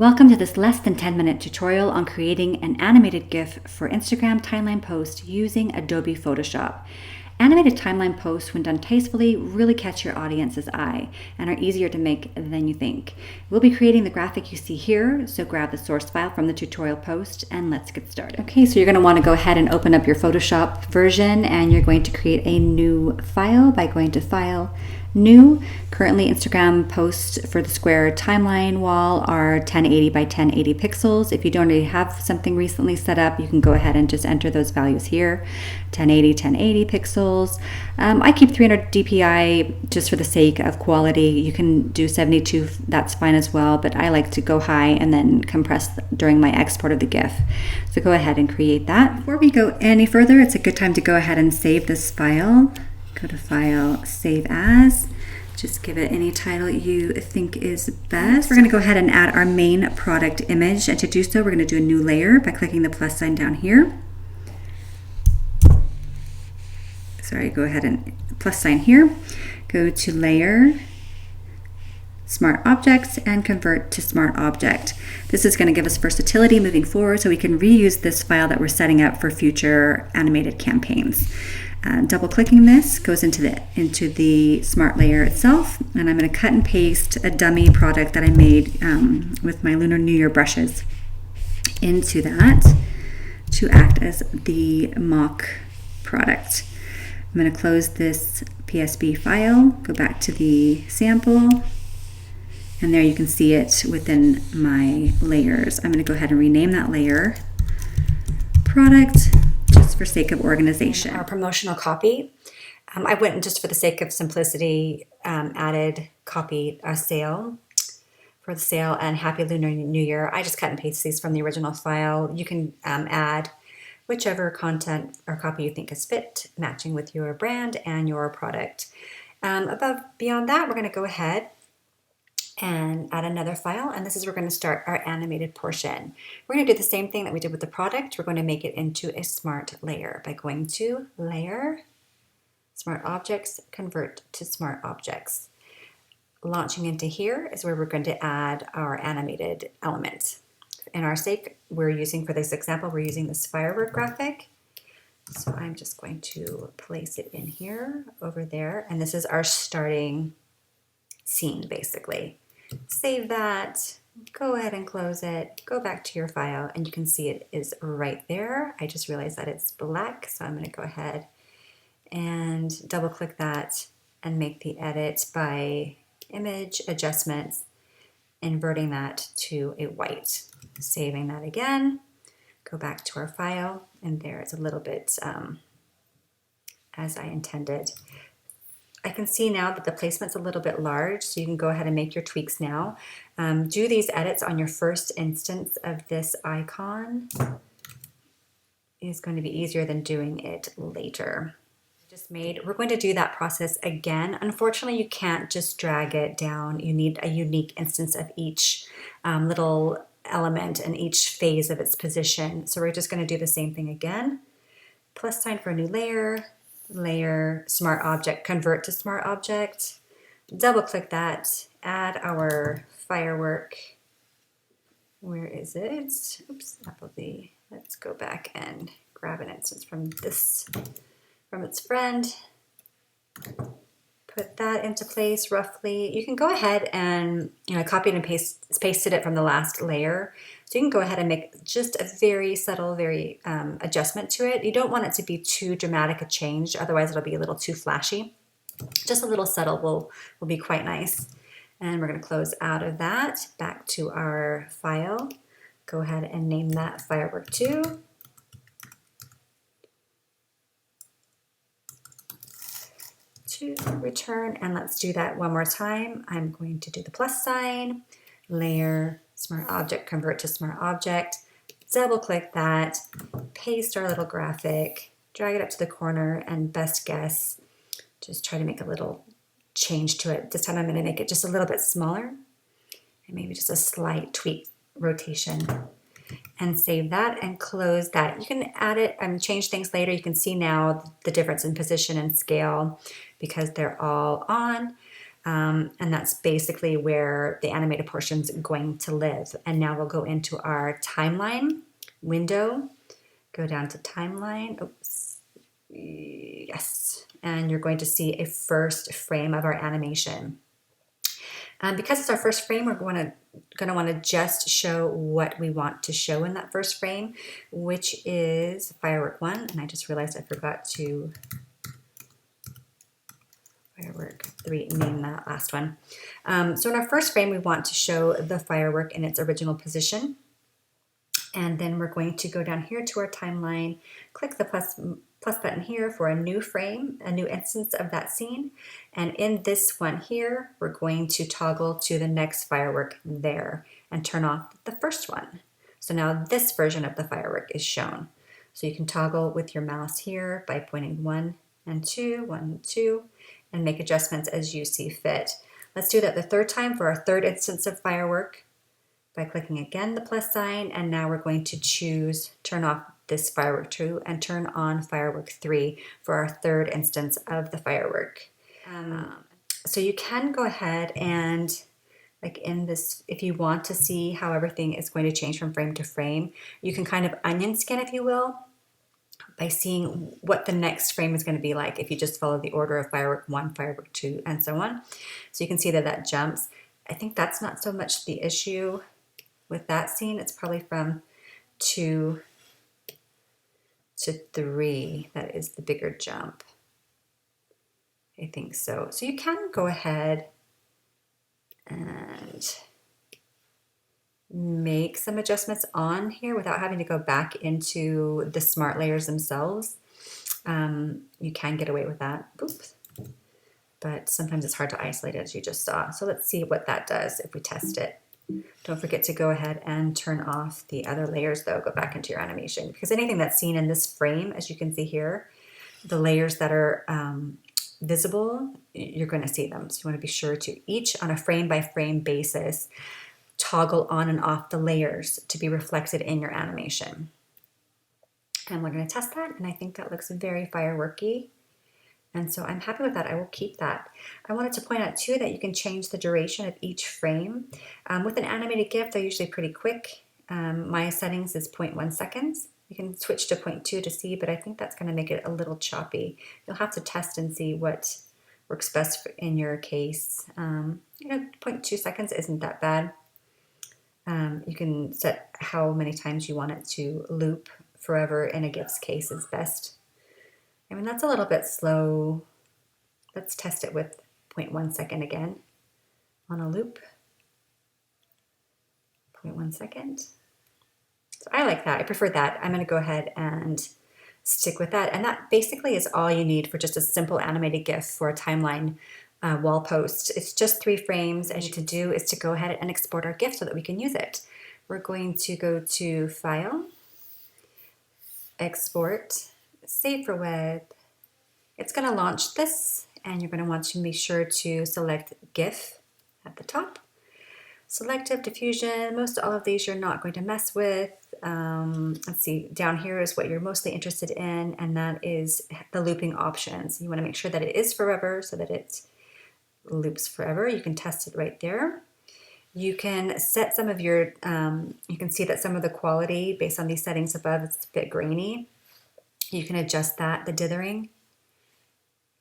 Welcome to this less than 10-minute tutorial on creating an animated GIF for Instagram timeline posts using Adobe Photoshop. Animated timeline posts, when done tastefully, really catch your audience's eye and are easier to make than you think. We'll be creating the graphic you see here, so grab the source file from the tutorial post and let's get started. Okay, so you're going to want to go ahead and open up your Photoshop version and you're going to create a new file by going to File, New. Currently, Instagram posts for the square timeline wall are 1080 by 1080 pixels. If you don't already have something recently set up, you can go ahead and just enter those values here. 1080 pixels. I keep 300 dpi just for the sake of quality. You can do 72, that's fine as well, but I like to go high and then compress during my export of the GIF. So go ahead and create that. Before we go any further, it's a good time to go ahead and save this file. Go to File, Save As. Just give it any title you think is best. We're going to go ahead and add our main product image, and to do so, we're going to do a new layer by clicking the plus sign down here. Sorry, go ahead and plus sign here. Go to Layer, Smart Objects, and Convert to Smart Object. This is going to give us versatility moving forward so we can reuse this file that we're setting up for future animated campaigns. Double clicking this goes into the smart layer itself, and I'm going to cut and paste a dummy product that I made with my Lunar New Year brushes into that to act as the mock product. I'm going to close this PSB file, go back to the sample, and there you can see it within my layers. I'm going to go ahead and rename that layer Product, just for sake of organization. Our promotional copy, I went and just for the sake of simplicity added copy a sale for the sale and Happy Lunar New Year. I just cut and paste these from the original file. You can add whichever content or copy you think is fit, matching with your brand and your product. Beyond that, we're going to go ahead and add another file, and this is where we're going to start our animated portion. We're going to do the same thing that we did with the product. We're going to make it into a smart layer by going to Layer, Smart Objects, Convert to Smart Objects. Launching into here is where we're going to add our animated element. In our sake, we're using, for this example, we're using this firework graphic. So I'm just going to place it in here, over there, and this is our starting scene, basically. Save that, go ahead and close it, go back to your file, and you can see it is right there. I just realized that it's black, so I'm going to go ahead and double click that and make the edit by image adjustments, inverting that to a white. Saving that again, go back to our file, and there it's a little bit as I intended. I can see now that the placement's a little bit large, so you can go ahead and make your tweaks now. Do these edits on your first instance of this icon. It's going to be easier than doing it later. We're going to do that process again. Unfortunately, you can't just drag it down. You need a unique instance of each little element and each phase of its position. So we're just going to do the same thing again. Plus sign for a new layer. Layer, Smart Object, Convert to Smart Object. Double click that, add our firework. Where is it? Oops, Applebee. Let's go back and grab an instance from its friend. Put that into place roughly. You can go ahead and copied and pasted it from the last layer. So you can go ahead and make just a very subtle, adjustment to it. You don't want it to be too dramatic a change, otherwise it'll be a little too flashy. Just a little subtle will be quite nice. And we're going to close out of that, back to our file. Go ahead and name that Firework 2. To return, and let's do that one more time. I'm going to do the plus sign, layer, Smart Object, Convert to Smart Object, double click that, paste our little graphic, drag it up to the corner, and best guess, just try to make a little change to it. This time I'm going to make it just a little bit smaller, and maybe just a slight tweak rotation, and save that and close that. You can add it and change things later. You can see now the difference in position and scale because they're all on. And that's basically where the animated portion is going to live. And now we'll go into our timeline window, go down to timeline. Oops. Yes. And you're going to see a first frame of our animation. Because it's our first frame, we're going to want to just show what we want to show in that first frame, which is firework 1. And I just realized I forgot to firework 3, name that last one. So in our first frame, we want to show the firework in its original position. And then we're going to go down here to our timeline, click the plus button here for a new frame, a new instance of that scene. And in this one here, we're going to toggle to the next firework there and turn off the first one. So now this version of the firework is shown. So you can toggle with your mouse here by pointing 1 and 2, 1 and 2, and make adjustments as you see fit. Let's do that the third time for our third instance of firework by clicking again the plus sign, and now we're going to choose turn off this firework 2 and turn on firework 3 for our third instance of the firework. So you can go ahead and, like in this, if you want to see how everything is going to change from frame to frame, you can kind of onion scan, if you will, by seeing what the next frame is going to be like if you just follow the order of firework 1, firework 2, and so on. So you can see that that jumps. I think that's not so much the issue with that scene. It's probably from 2 to 3 that is the bigger jump. I think so. So you can go ahead and make some adjustments on here without having to go back into the smart layers themselves. You can get away with that. Oops. But sometimes it's hard to isolate it, as you just saw. So let's see what that does if we test it. Don't forget to go ahead and turn off the other layers though. Go back into your animation, because anything that's seen in this frame, as you can see here, the layers that are visible, you're going to see them. So you want to be sure to each on a frame by frame basis toggle on and off the layers to be reflected in your animation. And we're going to test that, and I think that looks very fireworky. And so I'm happy with that. I will keep that. I wanted to point out too that you can change the duration of each frame. With an animated GIF, they're usually pretty quick. My settings is 0.1 seconds. You can switch to 0.2 to see, but I think that's going to make it a little choppy. You'll have to test and see what works best in your case. 0.2 seconds isn't that bad. You can set how many times you want it to loop forever in a GIF's case is best. I mean, that's a little bit slow. Let's test it with 0.1 second again on a loop. 0.1 second. So I like that. I prefer that. I'm going to go ahead and stick with that. And that basically is all you need for just a simple animated GIF for a timeline wall post. It's just 3 frames, and what you need to do is to go ahead and export our GIF so that we can use it. We're going to go to File, Export, Save for Web. It's going to launch this, and you're going to want to be sure to select GIF at the top. Selective diffusion, most all of these you're not going to mess with. Let's see, down here is what you're mostly interested in, and that is the looping options. You want to make sure that it is forever so that it loops forever. You can test it right there. You can set some of your, you can see that some of the quality based on these settings above, it's a bit grainy. You can adjust that, the dithering.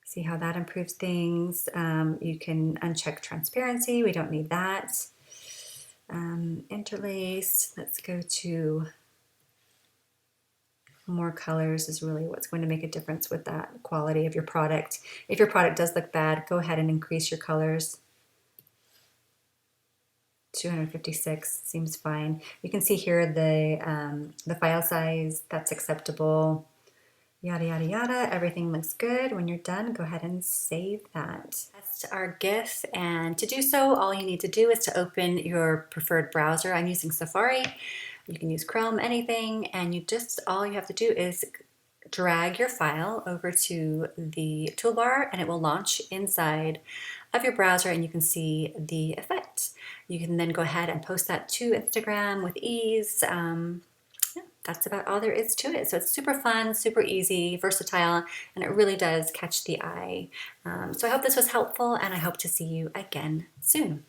See how that improves things. You can uncheck transparency. We don't need that. Interlace. Let's go to more colors is really what's going to make a difference with that quality of your product. If your product does look bad, go ahead and increase your colors. 256 seems fine. You can see here the file size, that's acceptable. Yada, yada, yada. Everything looks good. When you're done, go ahead and save that. Test our GIF, and to do so, all you need to do is to open your preferred browser. I'm using Safari. You can use Chrome, anything, and all you have to do is drag your file over to the toolbar, and it will launch inside of your browser, and you can see the effect. You can then go ahead and post that to Instagram with ease. that's about all there is to it. So it's super fun, super easy, versatile, and it really does catch the eye. So I hope this was helpful, and I hope to see you again soon.